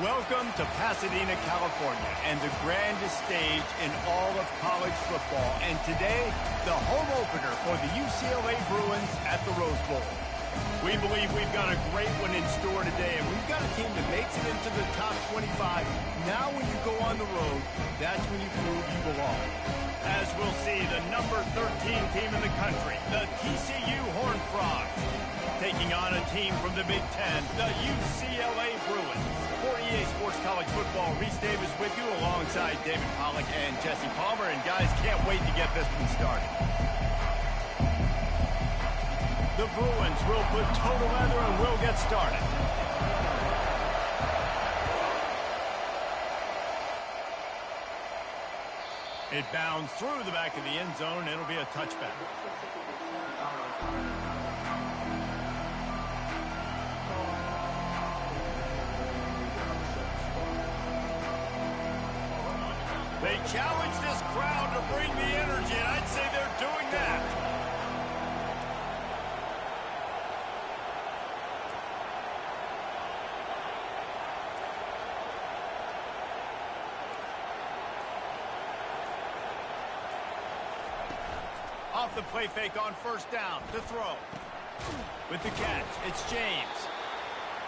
Welcome to Pasadena, California, and the grandest stage in all of college football. And today, the home opener for the UCLA Bruins at the Rose Bowl. We believe we've got a great one in store today, and we've got a team that makes it into the top 25. Now when you go on the road, that's when you prove you belong. As we'll see, the number 13 team in the country, the TCU Horned Frogs, taking on a team from the Big Ten, the UCLA Bruins. For EA Sports College Football, Reese Davis with you alongside David Pollack and Jesse Palmer. And guys, can't wait to get this one started. The Bruins will put total leather and we'll get started. It bounds through the back of the end zone. It'll be a touchback. They challenge this crowd to bring the energy, and I'd say they're doing that. Off the play fake on first down to throw. With the catch, it's James.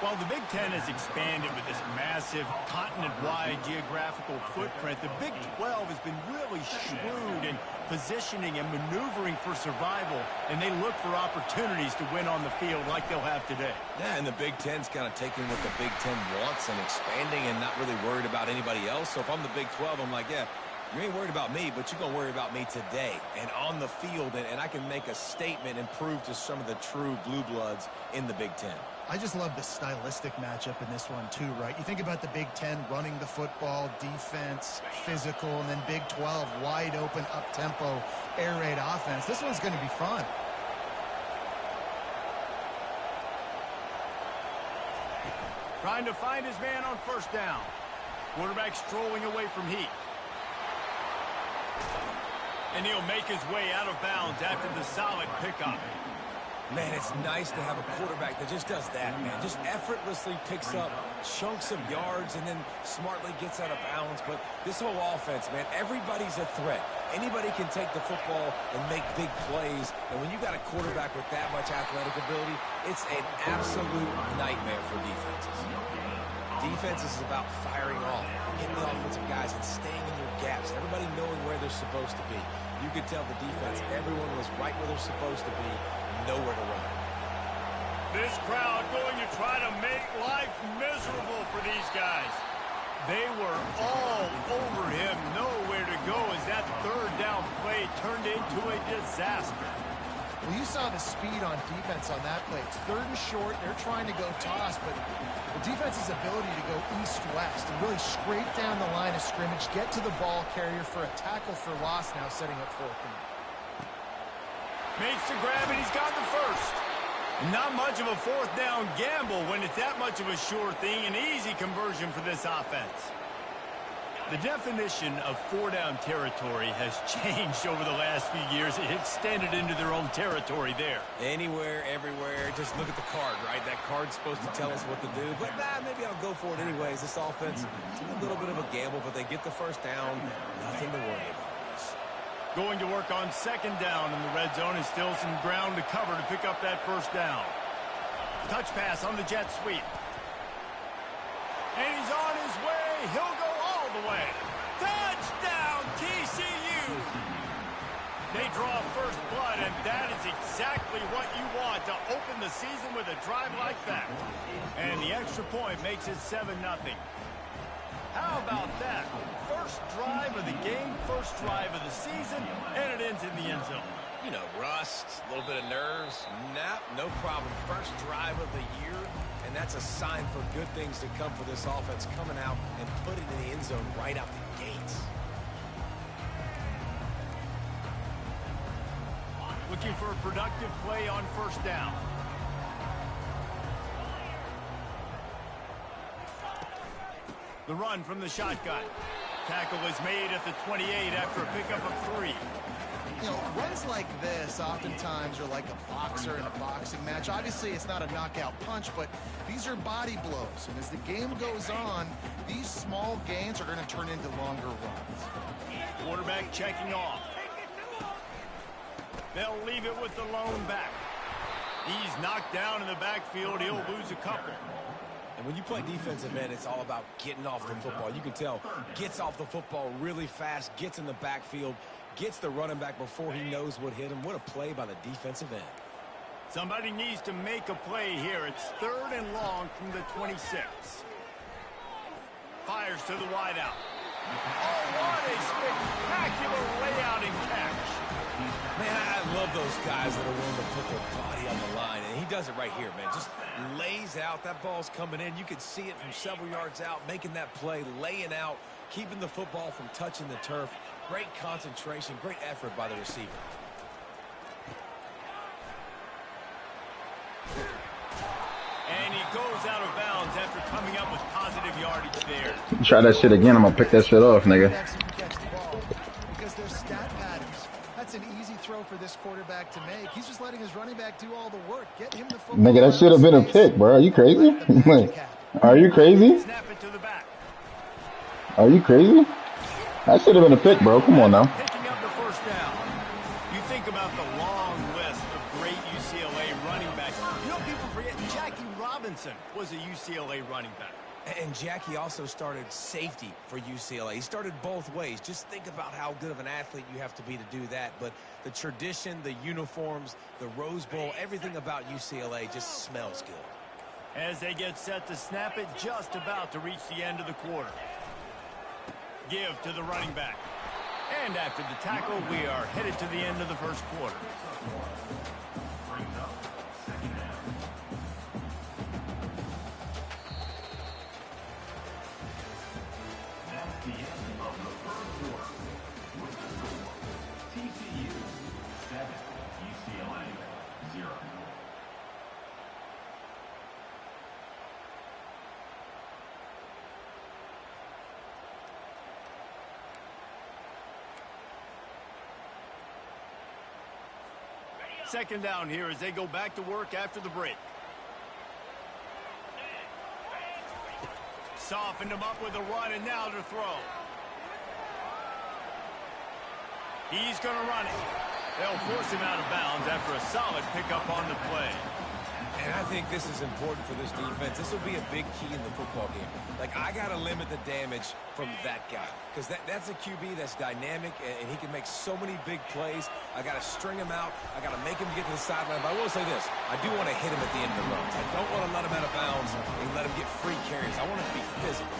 While the Big Ten has expanded with this massive continent-wide geographical footprint, the Big 12 has been really shrewd in positioning and maneuvering for survival, and they look for opportunities to win on the field like they'll have today. Yeah, and the Big Ten's kind of taking what the Big Ten wants and expanding and not really worried about anybody else. So if I'm the Big 12, I'm like, yeah, you ain't worried about me, but you're going to worry about me today and on the field, and I can make a statement and prove to some of the true blue bloods in the Big Ten. I just love the stylistic matchup in this one too, right? You think about the Big Ten running the football, defense, physical, and then Big 12 wide open, up-tempo, air raid offense. This one's going to be fun. Trying to find his man on first down. Quarterback strolling away from heat. And he'll make his way out of bounds after the solid pickup. Man, it's nice to have a quarterback that just does that, man. Just effortlessly picks up chunks of yards and then smartly gets out of bounds. But this whole offense, man, everybody's a threat. Anybody can take the football and make big plays. And when you got a quarterback with that much athletic ability, it's an absolute nightmare for defenses. Defense is about firing off, hitting the offensive guys, and staying in your gaps. Everybody knowing where they're supposed to be. You could tell the defense, everyone was right where they're supposed to be, nowhere to run. This crowd going to try to make life miserable for these guys. They were all over him, nowhere to go as that third down play turned into a disaster. Well, you saw the speed on defense on that play. It's third and short. They're trying to go toss, but the defense's ability to go east-west and really scrape down the line of scrimmage, get to the ball carrier for a tackle for loss, now setting up fourth down. Makes the grab, and he's got the first. Not much of a fourth down gamble when it's that much of a sure thing, an easy conversion for this offense. The definition of four-down territory has changed over the last few years. It extended into their own territory there. Anywhere, everywhere, just look at the card, right? That card's supposed to tell us what to do, but maybe I'll go for it anyways. This offense, a little bit of a gamble, but they get the first down. Nothing to worry about. Going to work on second down in the red zone, and still some ground to cover to pick up that first down. Touch pass on the jet sweep. And he's on his way. He'll go all the way. Touchdown, TCU! They draw first blood, and that is exactly what you want to open the season with a drive like that. And the extra point makes it 7-0. How about that? First drive of the game, first drive of the season, and it ends in the end zone. You know, rust, a little bit of nerves. Nah, no problem. First drive of the year, and that's a sign for good things to come for this offense coming out and putting it in the end zone right out the gates. Looking for a productive play on first down. The run from the shotgun. Tackle is made at the 28 after a pickup of 3. You know, runs like this oftentimes are like a boxer in a boxing match. Obviously, it's not a knockout punch, but these are body blows. And as the game goes on, these small gains are going to turn into longer runs. Quarterback checking off. They'll leave it with the lone back. He's knocked down in the backfield. He'll lose a couple. And when you play defensive end, it's all about getting off the football. You can tell, gets off the football really fast, gets in the backfield, gets the running back before he knows what hit him. What a play by the defensive end. Somebody needs to make a play here. It's 3rd and long from the 26. Fires to the wideout. Oh, what a spectacular layout and catch. Man, I love those guys that are willing to put their body on the line, and he does it right here, man. Just lays out. That ball's coming in. You can see it from several yards out, making that play, laying out, keeping the football from touching the turf. Great concentration, great effort by the receiver. And he goes out of bounds after coming up with positive yardage there. Try that shit again, I'm gonna pick that shit off, nigga. Because there's stat patterns. That's an easy throw for this quarterback to make. He's just letting his running back do all the work. Get him the football. Nigga, that should have been a pick, bro. Are you crazy? Are you crazy? Snap it to the back. Are you crazy? That should have been a pick, bro. Come on now. Picking up the first down. You think about the long list of great UCLA running backs. You know, people forget Jackie Robinson was a UCLA running back. And Jackie also started safety for UCLA. He started both ways. Just think about how good of an athlete you have to be to do that. But the tradition, the uniforms, the Rose Bowl, everything about UCLA just smells good. As they get set to snap it, just about to reach the end of the quarter. Give to the running back. And after the tackle, we are headed to the end of the first quarter. Second down here as they go back to work after the break. Softened him up with a run, and now to throw. He's going to run it. They'll force him out of bounds after a solid pickup on the play. And I think this is important for this defense. This will be a big key in the football game. Like, I got to limit the damage from that guy. Because that's a QB that's dynamic, and he can make so many big plays. I got to string him out. I got to make him get to the sideline. But I will say this. I do want to hit him at the end of the runs. I don't want to let him out of bounds and let him get free carries. I want him to be physical.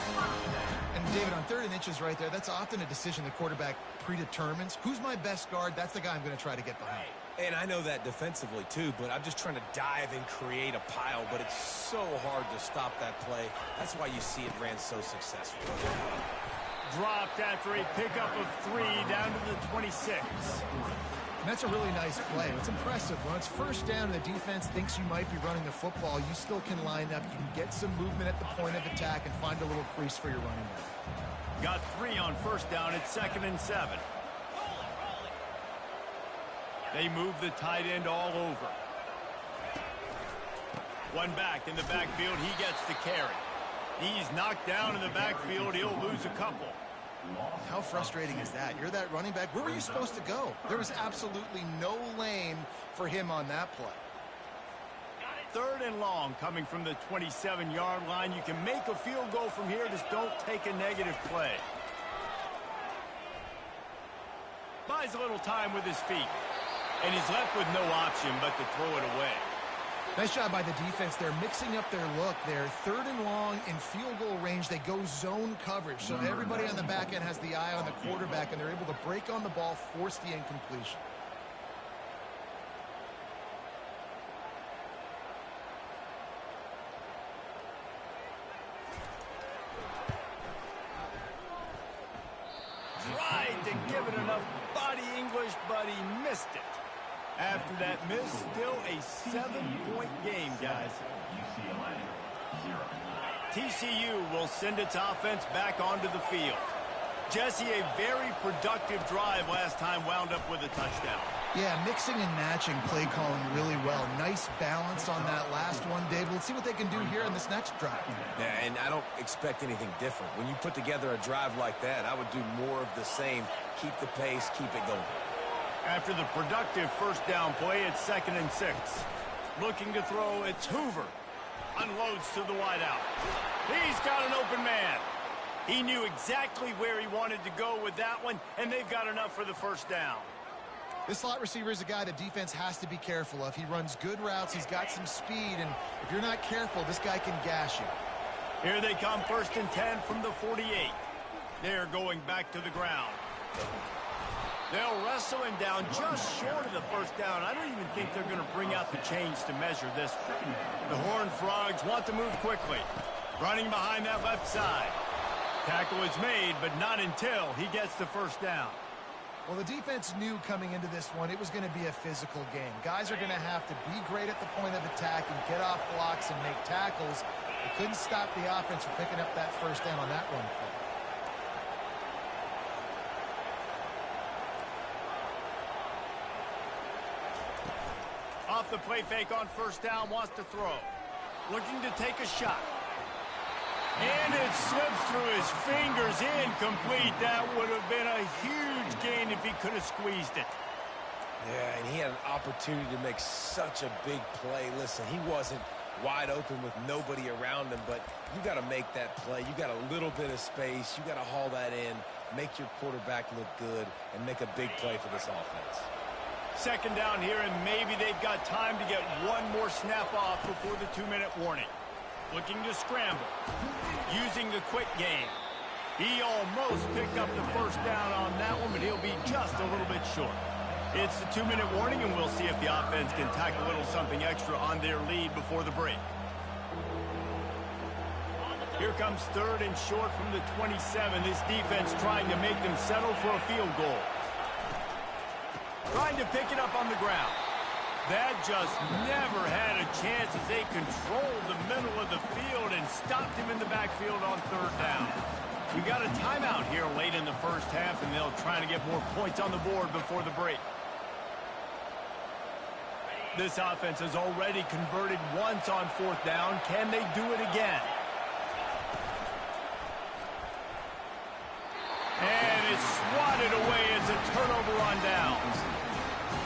And, David, on 3rd and inches right there, that's often a decision the quarterback predetermines. Who's my best guard? That's the guy I'm going to try to get behind. And I know that defensively, too, but I'm just trying to dive and create a pile, but it's so hard to stop that play. That's why you see it ran so successfully. Dropped after a pickup of 3 down to the 26. And that's a really nice play. It's impressive. When it's first down and the defense thinks you might be running the football, you still can line up. You can get some movement at the point of attack and find a little crease for your running back. Got 3 on first down at 2nd and 7. They move the tight end all over. One back in the backfield. He gets the carry. He's knocked down in the backfield. He'll lose a couple. How frustrating is that? You're that running back. Where were you supposed to go? There was absolutely no lane for him on that play. 3rd and long coming from the 27-yard line. You can make a field goal from here. Just don't take a negative play. Buys a little time with his feet. And he's left with no option but to throw it away. Nice job by the defense. They're mixing up their look. They're 3rd and long in field goal range. They go zone coverage. So everybody on the back end has the eye on the quarterback, and they're able to break on the ball, force the incompletion. Tried to give it enough body English, but he missed it. After that miss, still a 7-point game, guys. TCU will send its offense back onto the field. Jesse, a very productive drive last time wound up with a touchdown. Yeah, mixing and matching play calling really well. Nice balance on that last one, Dave. Let's see what they can do here in this next drive. Yeah, and I don't expect anything different. When you put together a drive like that, I would do more of the same. Keep the pace, keep it going. After the productive first down play, it's 2nd and 6. Looking to throw, it's Hoover. Unloads to the wideout. He's got an open man. He knew exactly where he wanted to go with that one, and they've got enough for the first down. This slot receiver is a guy the defense has to be careful of. He runs good routes. He's got some speed, and if you're not careful, this guy can gash you. Here they come, 1st and 10 from the 48. They're going back to the ground. They'll wrestle him down just short of the first down. I don't even think they're going to bring out the chains to measure this. The Horned Frogs want to move quickly. Running behind that left side. Tackle is made, but not until he gets the first down. Well, the defense knew coming into this one it was going to be a physical game. Guys are going to have to be great at the point of attack and get off blocks and make tackles. They couldn't stop the offense from picking up that first down on that one play. Off the play fake on first down, wants to throw. Looking to take a shot. And it slips through his fingers, incomplete. That would have been a huge gain if he could have squeezed it. Yeah, and he had an opportunity to make such a big play. Listen, he wasn't wide open with nobody around him, but you got to make that play. You got a little bit of space. You got to haul that in, make your quarterback look good, and make a big play for this offense. 2nd down here, and maybe they've got time to get one more snap off before the 2-minute warning. Looking to scramble. Using the quick game. He almost picked up the first down on that one, but he'll be just a little bit short. It's the 2-minute warning, and we'll see if the offense can tack a little something extra on their lead before the break. Here comes 3rd and short from the 27. This defense trying to make them settle for a field goal. Trying to pick it up on the ground. That just never had a chance as they controlled the middle of the field and stopped him in the backfield on 3rd down. We got a timeout here late in the first half, and they'll try to get more points on the board before the break. This offense has already converted once on 4th down. Can they do it again? And it's swatted away. It's a turnover on downs.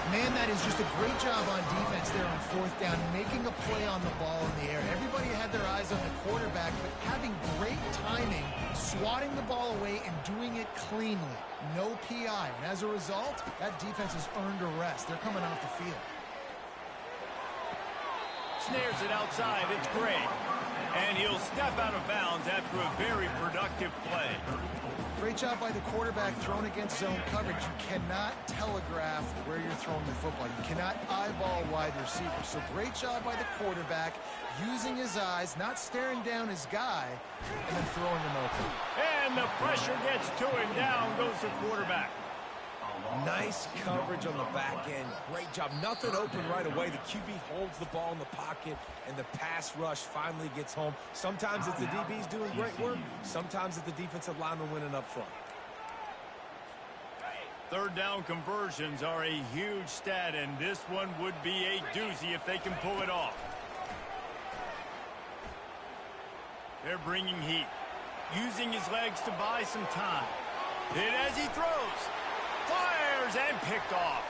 Man, that is just a great job on defense there on 4th down, making a play on the ball in the air. Everybody had their eyes on the quarterback, but having great timing, swatting the ball away and doing it cleanly. No PI. And as a result, that defense has earned a rest. They're coming off the field. Snares it outside. It's Gray. And he'll step out of bounds after a very productive play. Great job by the quarterback thrown against zone coverage. You cannot telegraph where you're throwing the football. You cannot eyeball wide receivers. So great job by the quarterback using his eyes, not staring down his guy, and then throwing him open. And the pressure gets to him. Down goes the quarterback. Nice coverage on the back end. Great job. Nothing open right away. The QB holds the ball in the pocket, and the pass rush finally gets home. Sometimes it's the DBs doing great work. Sometimes it's the defensive lineman winning up front. 3rd down conversions are a huge stat, and this one would be a doozy if they can pull it off. They're bringing heat. Using his legs to buy some time. Hit as he throws. Fires and picked off.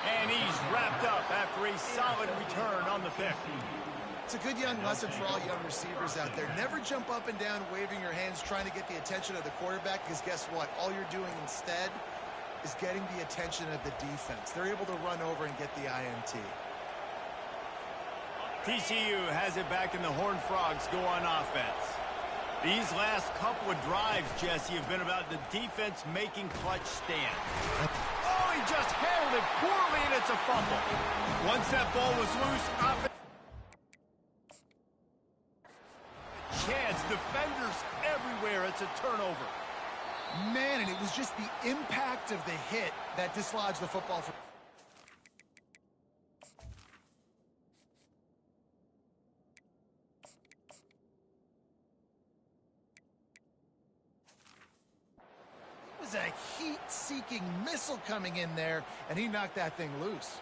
And he's wrapped up after a solid return on the pick. It's a good young lesson for all young receivers out there. Never jump up and down waving your hands trying to get the attention of the quarterback, because guess what? All you're doing instead is getting the attention of the defense. They're able to run over and get the INT. TCU has it back, and the Horned Frogs go on offense. These last couple of drives, Jesse, have been about the defense making clutch stands. Oh, he just handled it poorly, and it's a fumble. Once that ball was loose, offense. Chance, defenders everywhere. It's a turnover. Man, and it was just the impact of the hit that dislodged the football from... hit-seeking missile coming in there, and he knocked that thing loose.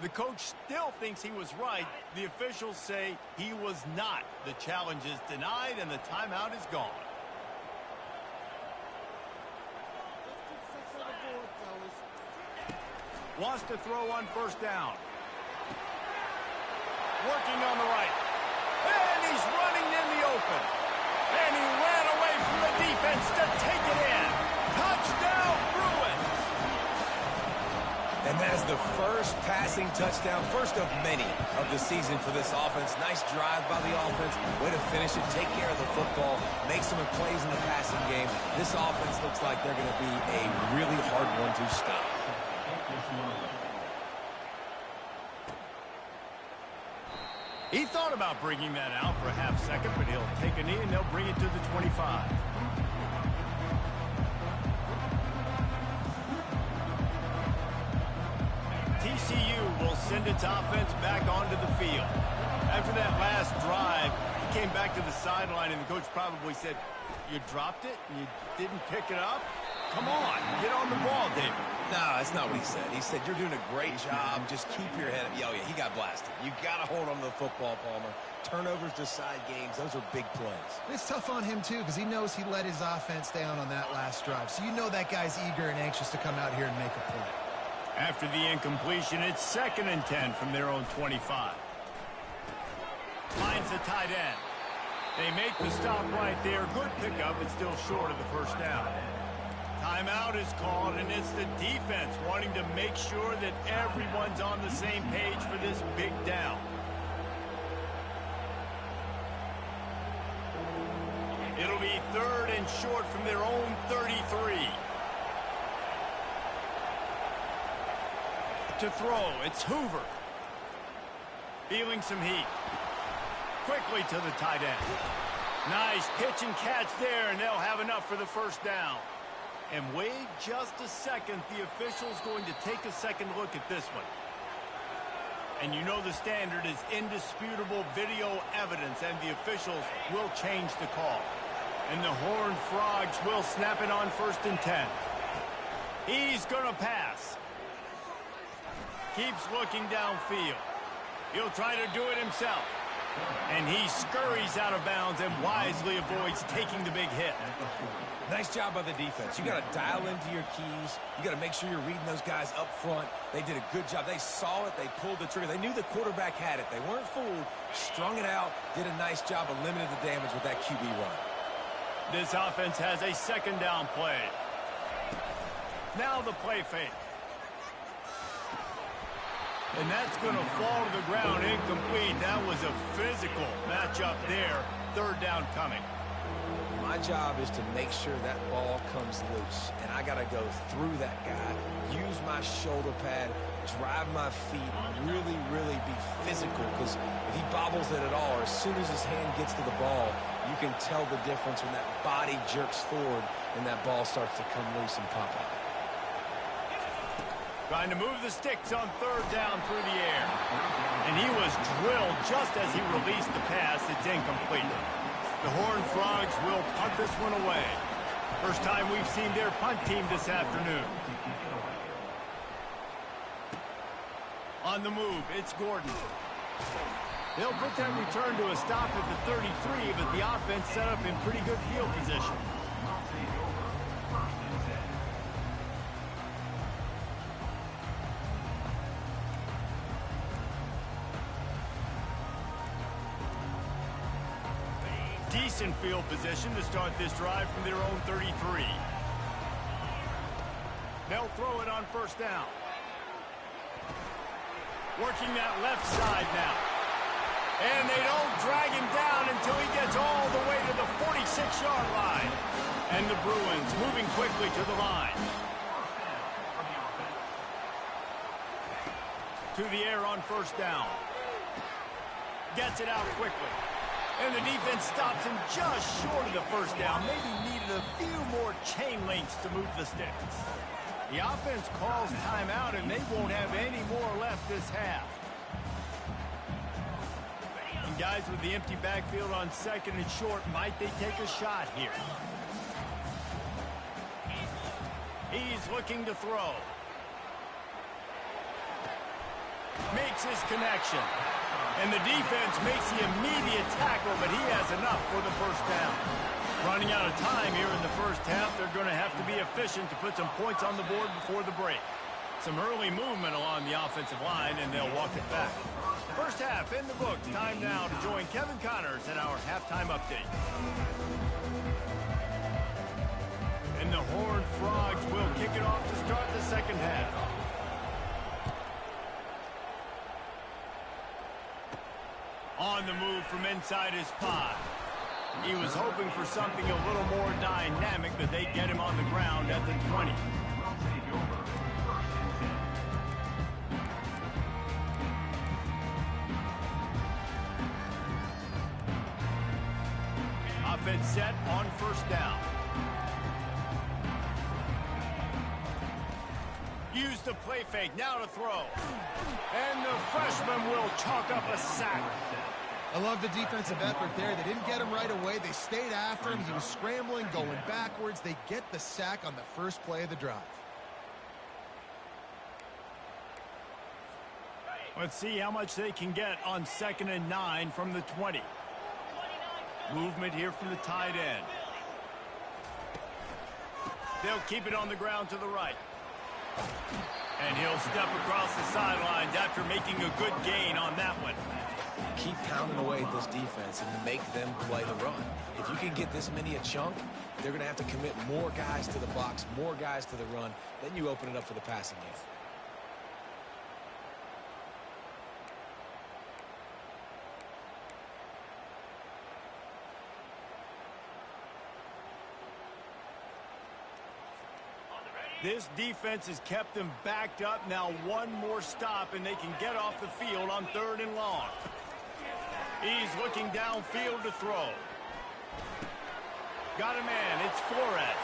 The coach still thinks he was right. The officials say he was not. The challenge is denied, and the timeout is gone. Wants to throw on first down. Working on the right. And he's running in the open. And he ran away from the defense to take it in. Touchdown, Bruins! And that is the first passing touchdown, first of many of the season for this offense. Nice drive by the offense. Way to finish it, take care of the football, make some plays in the passing game. This offense looks like they're going to be a really hard one to stop. He thought about bringing that out for a half second, but he'll take a knee and they'll bring it to the 25. TCU will send its offense back onto the field. After that last drive, he came back to the sideline and the coach probably said, "You dropped it and you didn't pick it up? Come on, get on the ball, David." No, that's not what he said. He said, "You're doing a great job. Just keep your head up." Oh, yeah, he got blasted. You got to hold on to the football, Palmer. Turnovers decide games. Those are big plays. It's tough on him, too, because he knows he let his offense down on that last drive. So you know that guy's eager and anxious to come out here and make a play. After the incompletion, it's 2nd and 10 from their own 25. Finds the tight end. They make the stop right there. Good pickup, but still short of the first down. Timeout is called, and it's the defense wanting to make sure that everyone's on the same page for this big down. It'll be 3rd and short from their own 33. To throw, it's Hoover. Feeling some heat. Quickly to the tight end. Nice pitch and catch there, and they'll have enough for the first down. And wait just a second, the official's going to take a second look at this one. And you know the standard is indisputable video evidence, and the officials will change the call. And the Horned Frogs will snap it on 1st and 10. He's going to pass. Keeps looking downfield. He'll try to do it himself. And he scurries out of bounds and wisely avoids taking the big hit. Nice job by the defense. You got to dial into your keys. You got to make sure you're reading those guys up front. They did a good job. They saw it. They pulled the trigger. They knew the quarterback had it. They weren't fooled. Strung it out. Did a nice job of limiting the damage with that QB run. This offense has a 2nd down play. Now the play fake. And that's going to fall to the ground incomplete. That was a physical matchup there. 3rd down coming. My job is to make sure that ball comes loose. And I got to go through that guy, use my shoulder pad, drive my feet, really, really be physical. Because if he bobbles it at all, or as soon as his hand gets to the ball, you can tell the difference when that body jerks forward and that ball starts to come loose and pop out. Trying to move the sticks on 3rd down through the air. And he was drilled just as he released the pass. It's incomplete. The Horned Frogs will punt this one away. First time we've seen their punt team this afternoon. On the move, it's Gordon. They'll put that return to a stop at the 33, but the offense set up in pretty good field position. Decent field position to start this drive from their own 33. They'll throw it on 1st down. Working that left side now. And they don't drag him down until he gets all the way to the 46-yard line. And the Bruins moving quickly to the line. To the air on 1st down. Gets it out quickly. And the defense stops him just short of the 1st down. Maybe needed a few more chain links to move the sticks. The offense calls timeout, and they won't have any more left this half. And guys, with the empty backfield on 2nd and short, might they take a shot here? He's looking to throw. Makes his connection. And the defense makes the immediate tackle, but he has enough for the first down. Running out of time here in the first half, they're going to have to be efficient to put some points on the board before the break. Some early movement along the offensive line, and they'll walk it back. First half in the books. Time now to join Kevin Connors in our halftime update. And the Horned Frogs will kick it off to start the second half. On the move from inside his 5. He was hoping for something a little more dynamic, but they get him on the ground at the 20. Offense set on first down. Use the play fake, now to throw. And the freshman will chalk up a sack. I love the defensive effort there. They didn't get him right away. They stayed after him. He was scrambling, going backwards. They get the sack on the first play of the drive. Let's see how much they can get on 2nd and 9 from the 20. Movement here from the tight end. They'll keep it on the ground to the right. And he'll step across the sidelines after making a good gain on that one. Keep pounding away at this defense and make them play the run. If you can get this many a chunk, they're going to have to commit more guys to the box, more guys to the run. Then you open it up for the passing game. This defense has kept them backed up. Now one more stop, and they can get off the field on 3rd and long. He's looking downfield to throw. Got a man. It's Flores.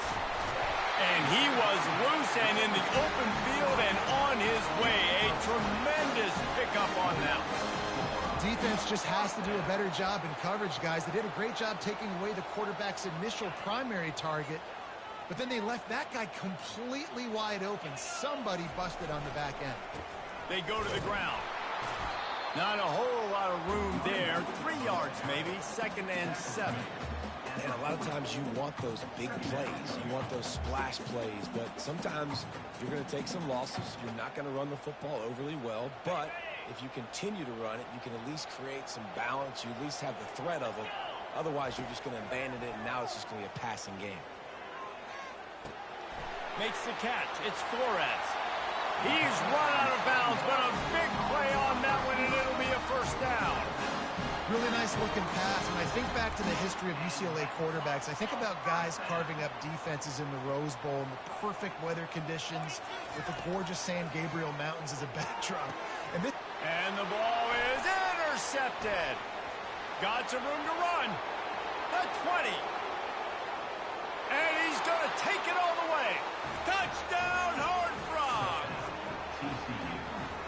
And he was loose and in the open field and on his way. A tremendous pickup on that one. Defense just has to do a better job in coverage, guys. They did a great job taking away the quarterback's initial primary target. But then they left that guy completely wide open. Somebody busted on the back end. They go to the ground. Not a whole lot of room there. 3 yards maybe. 2nd and 7. And a lot of times you want those big plays. You want those splash plays. But sometimes you're going to take some losses. You're not going to run the football overly well. But if you continue to run it, you can at least create some balance. You at least have the threat of it. Otherwise, you're just going to abandon it, and now it's just going to be a passing game. Makes the catch. It's Flores. He's run out of bounds, but a big play on that one, and it'll be a first down. Really nice looking pass. When I think back to the history of UCLA quarterbacks, I think about guys carving up defenses in the Rose Bowl in the perfect weather conditions with the gorgeous San Gabriel Mountains as a backdrop. And the ball is intercepted. Got some room to run. The 20. And he's going to take it all the way. Touchdown, Horned Frogs.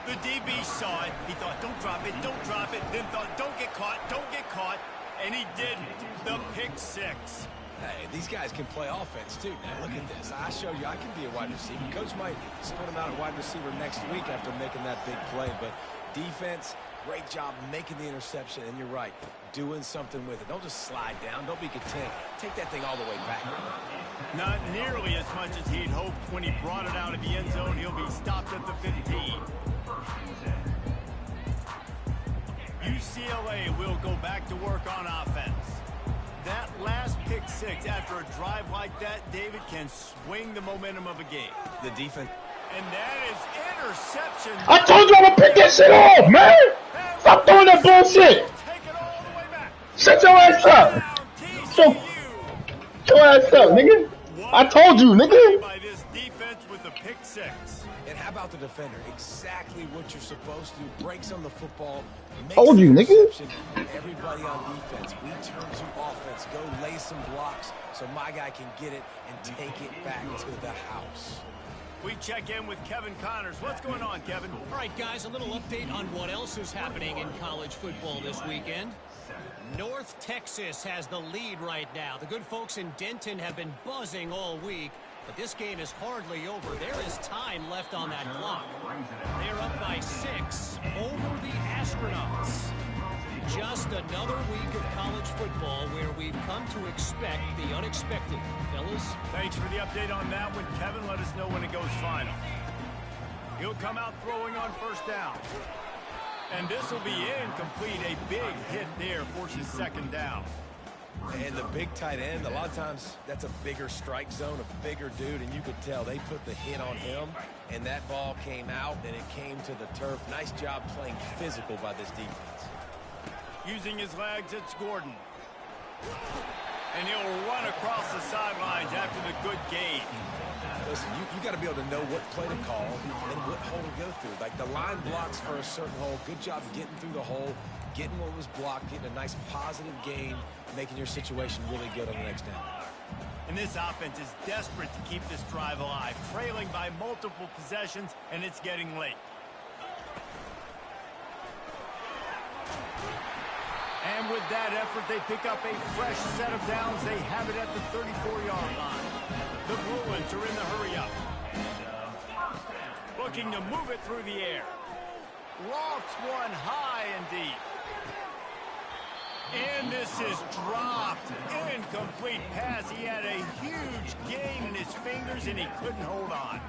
The DB saw it. He thought, don't drop it, don't drop it. Then thought, don't get caught, don't get caught. And he didn't. The pick 6. Hey, these guys can play offense, too. Now, look at this. I showed you I can be a wide receiver. Coach might split him out at wide receiver next week after making that big play. But defense, great job making the interception. And you're right, doing something with it. Don't just slide down. Don't be content. Take that thing all the way back. Not nearly as much as he'd hoped when he brought it out of the end zone. He'll be stopped at the 15. UCLA will go back to work on offense. That last pick 6 after a drive like that, David, can swing the momentum of a game. The defense. And that is interception. I told you I'm gonna pick that shit off, man! Stop throwing that bullshit! Take it all the way back. Shut your ass up! Shut your ass up, nigga! I told you, nigga! By this defense with the pick 6. And how about the defender? Exactly what you're supposed to do. Breaks on the football. Told you, nigga. Everybody on defense. We turn to offense. Go lay some blocks so my guy can get it and take it back to the house. We check in with Kevin Connors. What's going on, Kevin? All right, guys, a little update on what else is happening in college football this weekend. North Texas has the lead right now. The good folks in Denton have been buzzing all week. But this game is hardly over. There is time left on that clock. They're up by 6 over the Astronauts. Just another week of college football where we've come to expect the unexpected. Fellas? Thanks for the update on that one, Kevin. Let us know when it goes final. He'll come out throwing on first down. And this will be incomplete. A big hit there forces second down. And the big tight end, a lot of times that's a bigger strike zone, a bigger dude, and you could tell they put the hit on him, and that ball came out, and it came to the turf. Nice job playing physical by this defense. Using his legs, it's Gordon. And he'll run across the sidelines after the good gain. Listen, you got to be able to know what play to call and what hole to go through. Like the line blocks for a certain hole. Good job getting through the hole, getting what was blocked, getting a nice positive gain, making your situation really good on the next down. And this offense is desperate to keep this drive alive, trailing by multiple possessions, and it's getting late. And with that effort, they pick up a fresh set of downs. They have it at the 34-yard line. The Bruins are in the hurry-up. Looking to move it through the air. Lofts one high and deep. And this is dropped. Incomplete pass. He had a huge gain in his fingers, and he couldn't hold on.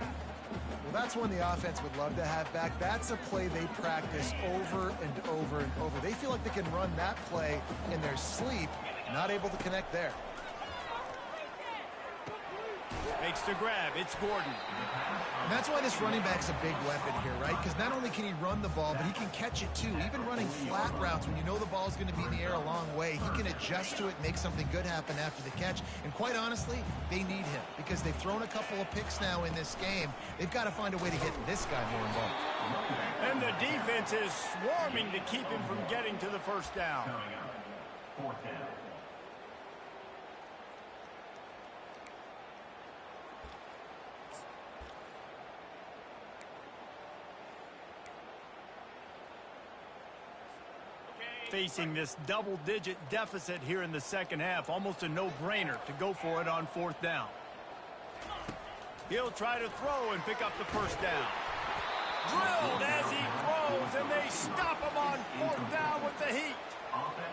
Well, that's one the offense would love to have back. That's a play they practice over and over and over. They feel like they can run that play in their sleep, not able to connect there. Makes the grab. It's Gordon. And that's why this running back's a big weapon here, right? Because not only can he run the ball, but he can catch it too. Even running flat routes when you know the ball's going to be in the air a long way, he can adjust to it, make something good happen after the catch. And quite honestly, they need him because they've thrown a couple of picks now in this game. They've got to find a way to get this guy more involved. And the defense is swarming to keep him from getting to the first down. Facing this double-digit deficit here in the second half, almost a no-brainer to go for it on fourth down. He'll try to throw and pick up the first down. Drilled as he throws, and they stop him on fourth down with the heat.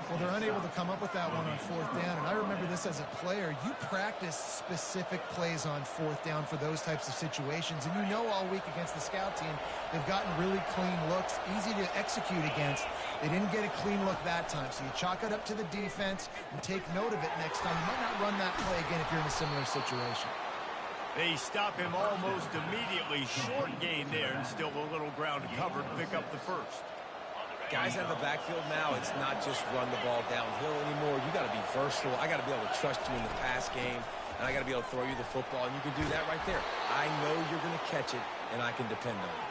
Well, they're unable to come up with that one on fourth down, and I remember this as a player. You practice specific plays on fourth down for those types of situations, and you know all week against the scout team, they've gotten really clean looks, easy to execute against. They didn't get a clean look that time, so you chalk it up to the defense and take note of it next time. You might not run that play again if you're in a similar situation. They stop him almost immediately. Short gain there, and still a little ground to cover to pick up the first. Guys out of the backfield now, it's not just run the ball downhill anymore. You got to be versatile. I got to be able to trust you in the pass game, and I got to be able to throw you the football, and you can do that right there. I know you're going to catch it, and I can depend on you.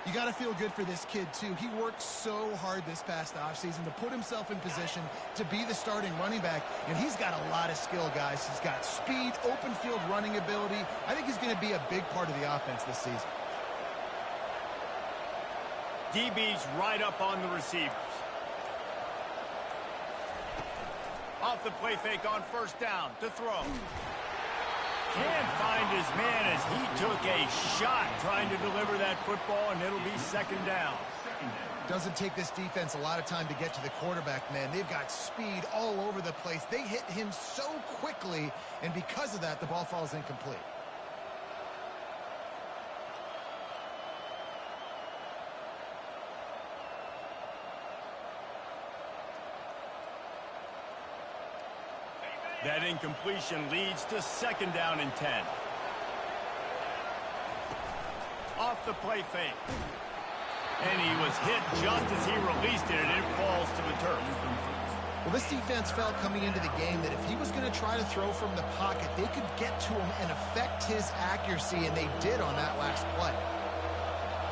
You got to feel good for this kid, too. He worked so hard this past offseason to put himself in position to be the starting running back, and he's got a lot of skill, guys. He's got speed, open field running ability. I think he's going to be a big part of the offense this season. DB's right up on the receivers. Off the play fake on first down to throw. Can't find his man as he took a shot trying to deliver that football, and it'll be second down. Doesn't take this defense a lot of time to get to the quarterback, man. They've got speed all over the place. They hit him so quickly, and because of that, the ball falls incomplete. That incompletion leads to second down and 10. Off the play fake. And he was hit just as he released it, and it falls to the turf. Well, this defense felt coming into the game that if he was going to try to throw from the pocket, they could get to him and affect his accuracy, and they did on that last play.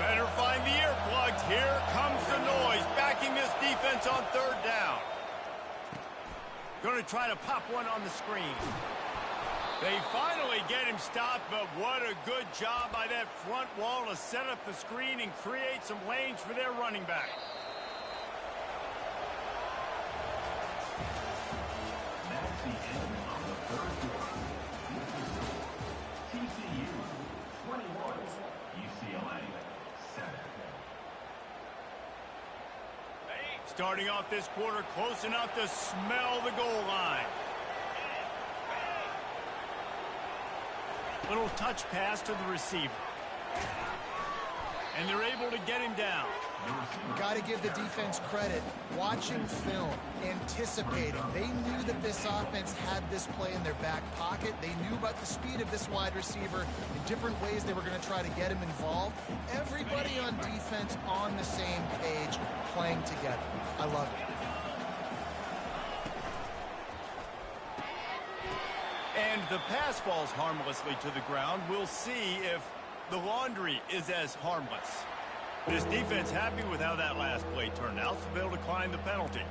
Better find the earplugs. Here comes the noise, backing this defense on third down. Going to try to pop one on the screen. They finally get him stopped, but what a good job by that front wall to set up the screen and create some lanes for their running back. Starting off this quarter close enough to smell the goal line. Little touch pass to the receiver. And they're able to get him down. Got to give the defense credit. Watching film, anticipating. They knew that this offense had this play in their back pocket. They knew about the speed of this wide receiver. In different ways they were going to try to get him involved. Everybody on defense on the same page, playing together. I love it. And the pass falls harmlessly to the ground. We'll see if the laundry is as harmless. This defense happy with how that last play turned out, so they'll decline the penalty.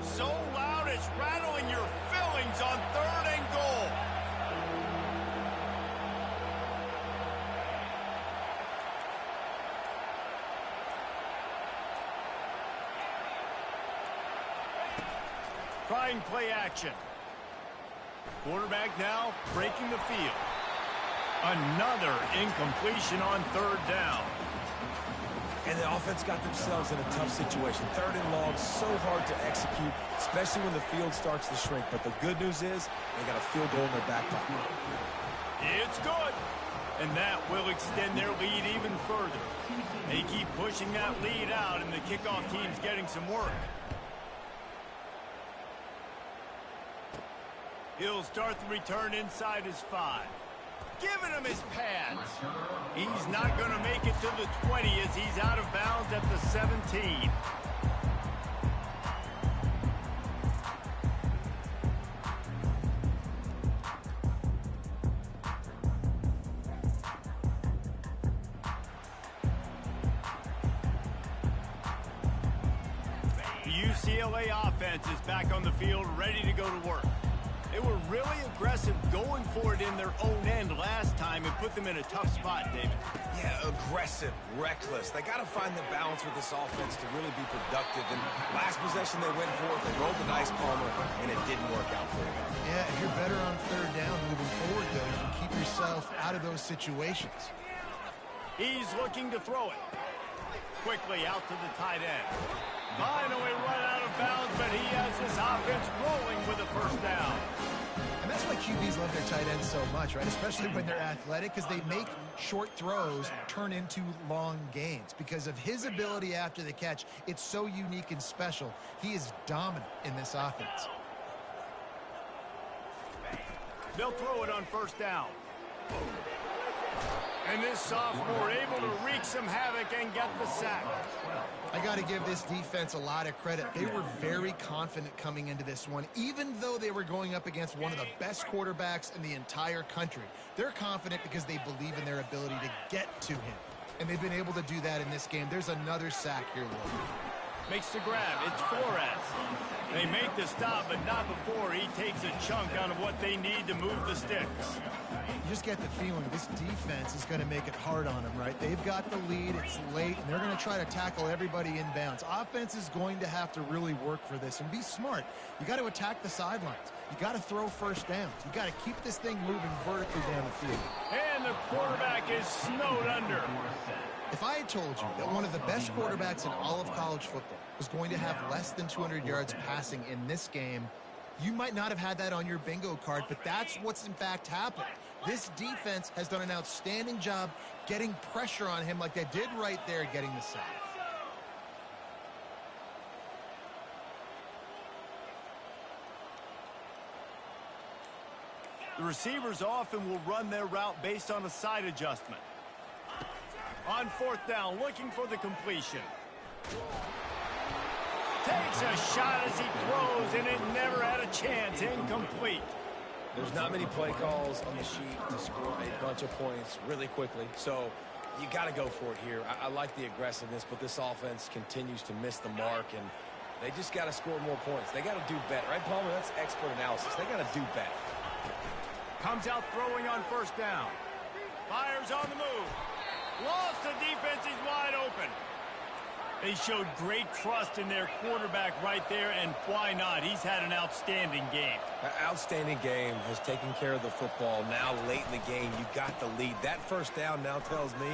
So loud it's rattling your fillings on 3rd and goal. Trying play action. Quarterback now breaking the field. Another incompletion on 3rd down. And the offense got themselves in a tough situation. 3rd and long, so hard to execute, especially when the field starts to shrink. But the good news is they got a field goal in their back pocket. It's good. And that will extend their lead even further. They keep pushing that lead out, and the kickoff team's getting some work. He'll start the return inside his 5. Giving him his pads. He's not going to make it to the 20 as he's out of bounds at the 17. The UCLA offense is back on the field, ready to go to work. They were really aggressive going for it in their own end last time and put them in a tough spot, David. Yeah, aggressive, reckless. They got to find the balance with this offense to really be productive. And last possession they went for it, they rolled the dice, Palmer, and it didn't work out for them. Yeah, if you're better on 3rd down moving forward, though, you can keep yourself out of those situations. He's looking to throw it. Quickly out to the tight end. Finally run out of bounds, but he has this offense rolling with a 1st down. And that's why QBs love their tight ends so much, right? Especially when they're athletic, because they make short throws turn into long gains. Because of his ability after the catch, it's so unique and special. He is dominant in this offense. They'll throw it on 1st down. And this sophomore able to wreak some havoc and get the sack. I got to give this defense a lot of credit. They were very confident coming into this one, even though they were going up against one of the best quarterbacks in the entire country. They're confident because they believe in their ability to get to him. And they've been able to do that in this game. There's another sack here, Will. Makes the grab. It's Flores. They make the stop, but not before he takes a chunk out of what they need to move the sticks. You just get the feeling this defense is going to make it hard on them, right? They've got the lead. It's late, and they're going to try to tackle everybody inbounds. Offense is going to have to really work for this and be smart. You got to attack the sidelines. You got to throw 1st downs. You got to keep this thing moving vertically down the field. And the quarterback is snowed under. If I had told you that one of the best quarterbacks in all of college football was going to have less than 200 yards passing in this game, you might not have had that on your bingo card, but that's what's in fact happened. This defense has done an outstanding job getting pressure on him like they did right there, getting the sack. The receivers often will run their route based on a side adjustment. On 4th down, looking for the completion. Takes a shot as he throws, and it never had a chance. Incomplete. There's not many play calls on the sheet to score a bunch of points really quickly, so you got to go for it here. I like the aggressiveness, but this offense continues to miss the mark, and they just got to score more points. They got to do better. Right, Palmer? That's expert analysis. They got to do better. Comes out throwing on 1st down. Fires on the move. Lost the defense. He's wide open. They showed great trust in their quarterback right there, and why not? He's had an outstanding game. An outstanding game, has taken care of the football. Now, late in the game, you got the lead. That first down now tells me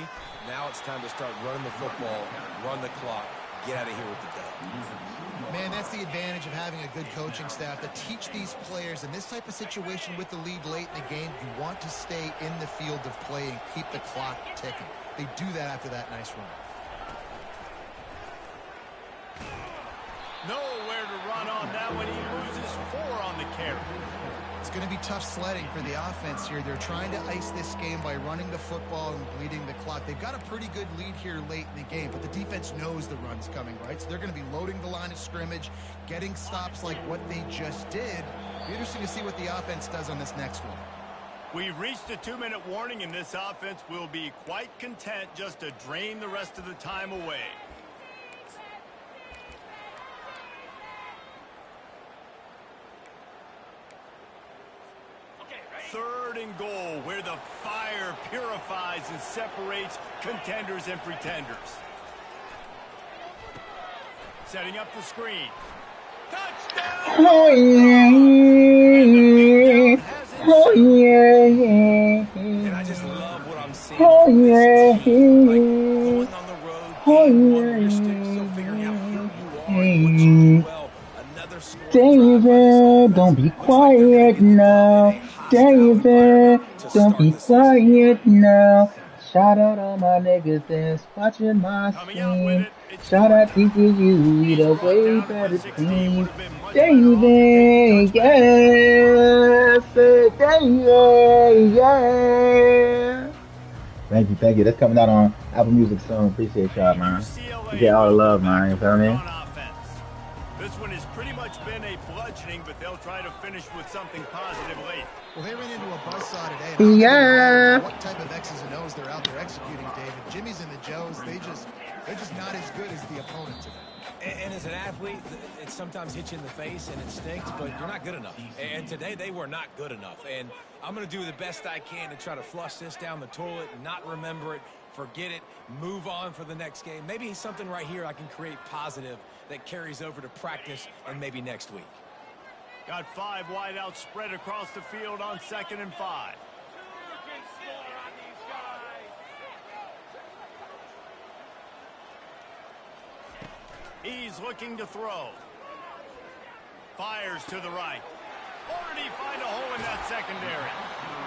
now it's time to start running the football, run the clock, get out of here with the dub. Man, that's the advantage of having a good coaching staff to teach these players in this type of situation with the lead late in the game. You want to stay in the field of play and keep the clock ticking. They do that after that nice run. Nowhere to run on that one. He loses 4 on the carry. It's going to be tough sledding for the offense here. They're trying to ice this game by running the football and bleeding the clock. They've got a pretty good lead here late in the game, but the defense knows the run's coming, right? So they're going to be loading the line of scrimmage, getting stops like what they just did. Be interesting to see what the offense does on this next one. We've reached a 2-minute warning, and this offense will be quite content just to drain the rest of the time away. Third and goal, where the fire purifies and separates contenders and pretenders. Setting up the screen. Touchdown! Oh yeah! Oh yeah! And I just love what I'm seeing. Oh yeah! Like going on the road, being one of your sticks, so figuring out who you are and what you do well. Another score. David, don't be quiet now. David, don't be quiet now. Shout out all my niggas that's watching my stream. Shout out TCU, we the way better team. David, yeah. Say David, yeah. Thank you. That's coming out on Apple Music soon. Appreciate y'all, man. You get all the love, man. You feel me? This one has pretty much been a bludgeoning, but they'll try to finish with something positive late. Well, they ran into a buzzsaw today. Yeah. What type of X's and O's they're out there executing, David? Jimmy's and the Joes, they're just not as good as the opponent today. And as an athlete, it sometimes hits you in the face and it stinks, but you're not good enough. And today they were not good enough. And I'm going to do the best I can to try to flush this down the toilet, not remember it, forget it, move on for the next game. Maybe something right here I can create positive that carries over to practice and maybe next week. Got 5 wideouts spread across the field on 2nd and 5. He's looking to throw. Fires to the right. Or did he find a hole in that secondary?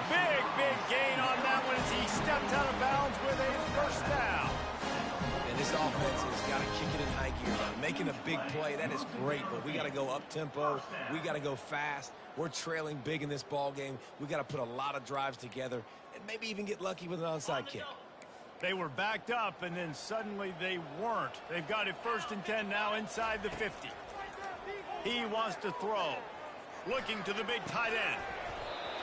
Big gain on that one as he steps out of bounds with a first down. And this offense has got to kick it in high gear. Making a big play, that is great, but we got to go up-tempo. We got to go fast. We're trailing big in this ball game. We got to put a lot of drives together and maybe even get lucky with an onside kick. They were backed up, and then suddenly they weren't. They've got it 1st and 10 now inside the 50. He wants to throw. Looking to the big tight end.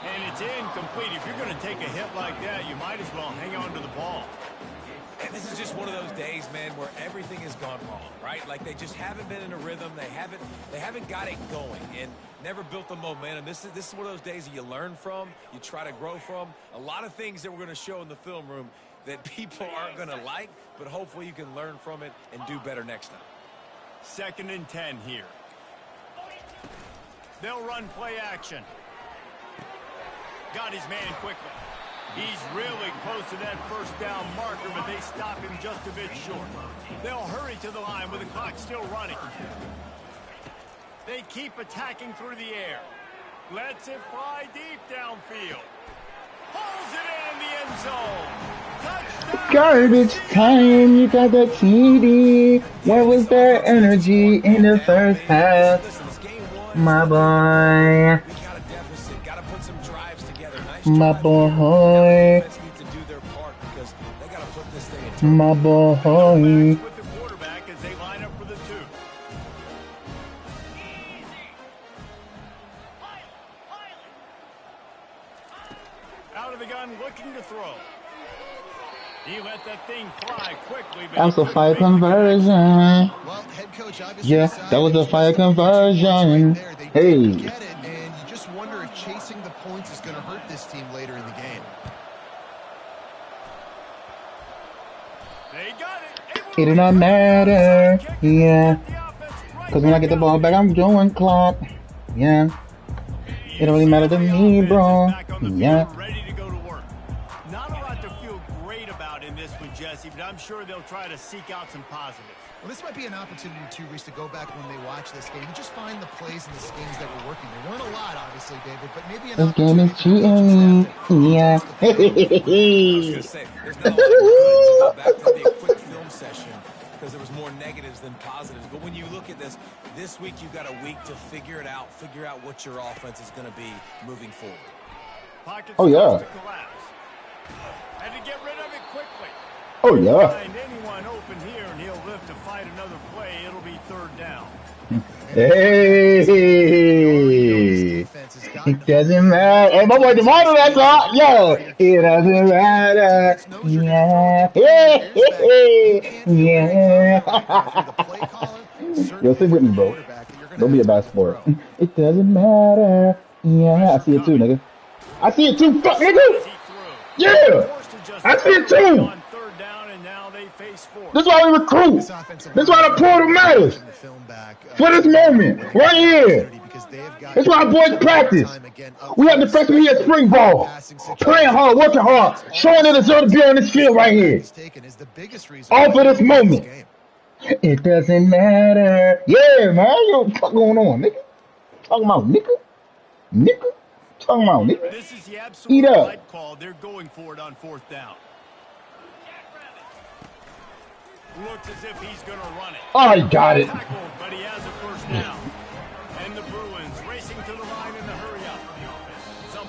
And it's incomplete. If you're going to take a hit like that, you might as well hang on to the ball. And this is just one of those days, man, where everything has gone wrong, right? Like they just haven't been in a rhythm. They haven't got it going and never built the momentum. This is one of those days that you learn from, you try to grow from. A lot of things that we're going to show in the film room that people aren't going to like, but hopefully you can learn from it and do better next time. 2nd and 10 here. They'll run play action. Got his man quickly. He's really close to that first down marker, but they stop him just a bit short. They'll hurry to the line with the clock still running. They keep attacking through the air. Lets it fly deep downfield. Pulls it in the end zone. Touchdown! Garbage time, you got the TD. Where was their energy in the first half? My boy. My boy. My boy. With the quarterback as they line up for the 2. Out of the gun, looking to throw. He let that thing fly quickly. That was a fire conversion. Well, head coach obviously Yeah, that was a fire conversion. Hey. And you just wonder if chasing the points is going to hurt this team later in the game. They got it. It did not matter. Yeah. Because when I get the ball back, I'm doing clock. Yeah. It don't really matter to me, bro. Yeah. Ready to go to work. Not a lot to feel great about in this one, Jesse, but I'm sure they'll try to seek out some positives. Well, this might be an opportunity, too, Reese, to go back when they watch this game and just find the plays and the schemes that were working. There weren't a lot, obviously, David, but maybe an This game is cheating. Yeah. I was going to say, there's not a lot of good to go back to the quick film session because there was more negatives than positives. But when you look at this week you've got a week to figure it out, figure out what your offense is going to be moving forward. Oh, yeah. Had to get rid of it quickly. Oh, yeah. Find anyone open here, and he'll live to fight another play. It'll be third down. Hey. It doesn't matter. Hey, my boy DeMarco, that's all. Yo, it doesn't matter. Yeah. Yeah. Yo, sing with me, bro. Don't be a bad sport. It doesn't matter. Yeah, I see it too, nigga. I see it too, fuck, nigga. Yeah, I see it too. This is why we recruit. This is why the portal matters. For this moment, right here. That's why our boys practice. We have the freshmen here at spring ball. Praying hard, working hard, showing they deserve to be on this field right here. All for this moment. It doesn't matter. Yeah, man. Yo, what the fuck going on, nigga? Talking about nigga? Nigga? Talking about nigga? This is the absolute right call. They're going for it on fourth down. Looks as if he's going to run it. Oh, he got it. Tackled, but he has a first down. And the Bruins racing to the line in the hurry-up.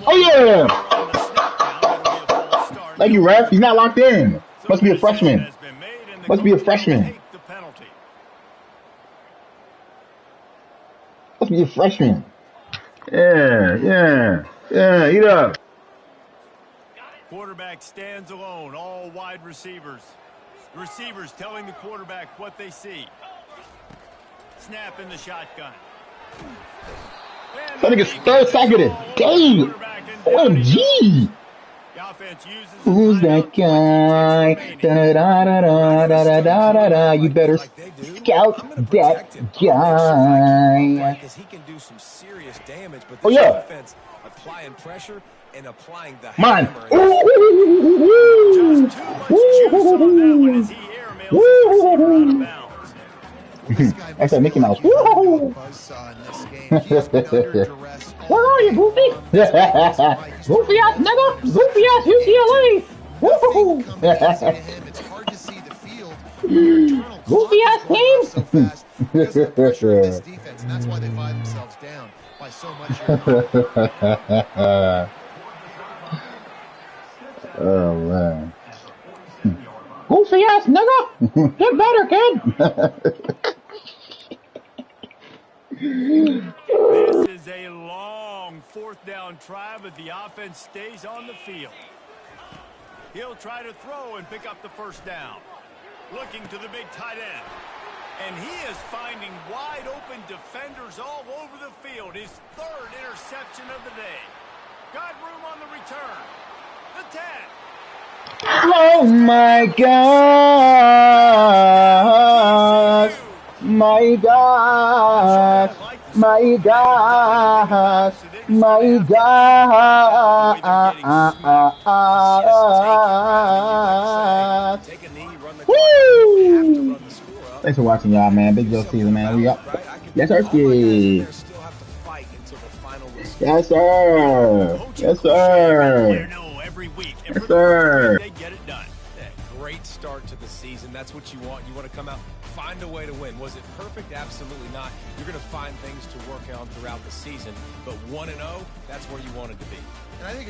Oh, yeah. Thank you, ref. He's not locked in. Must be a freshman. Must be a freshman. Must be a freshman. Yeah. Eat up. Quarterback stands alone. All wide receivers. Receivers telling the quarterback what they see. Snap in the shotgun. That nigga's third sack of the game. OMG. Who's that guy? Da-da-da-da-da-da-da-da-da. You better scout that guy. He can do some serious damage, but oh, yeah. Defense applying pressure and applying the mine. That's a Mickey Mouse. Where are you, Goofy? Goofy ass nigga. Goofy ass UCLA. Goofy ass team. That's why they find themselves down by so much. Oh man. Goofy ass nigga. Get better, kid. This is a long fourth down try, but the offense stays on the field. He'll try to throw and pick up the first down. Looking to the big tight end. And he is finding wide open defenders all over the field. His third interception of the day. Got room on the return. The 10. Oh my God. My God. My God. My God. Woo! Thanks for watching, y'all, man. Big Joe season, man. We up. Yes, sir. Yes, sir. Yes, sir. Yes, sir. They get it done. Great start to the season. That's what you want. You want to come out, find a way to win. Was it perfect? Absolutely not. You're going to find things to work on throughout the season. But 1-0, that's where you wanted to be. And I think